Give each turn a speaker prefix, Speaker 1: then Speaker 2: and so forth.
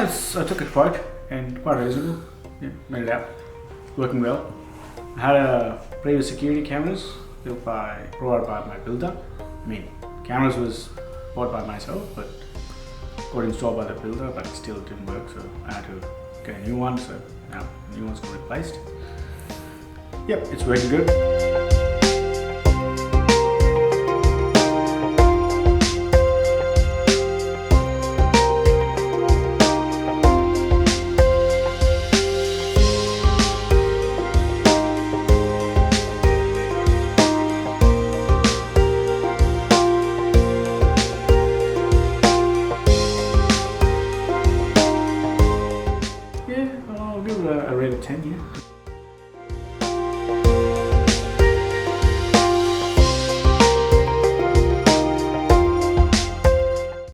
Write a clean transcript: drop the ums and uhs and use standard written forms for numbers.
Speaker 1: I took a quote and quite reasonable. Yeah, made it out. Working well. I had previous security cameras provided by my builder. I mean, cameras was bought by myself, but got installed by the builder, but still didn't work, so I had to get a new one. So now the new one's got replaced. Yep, it's working good.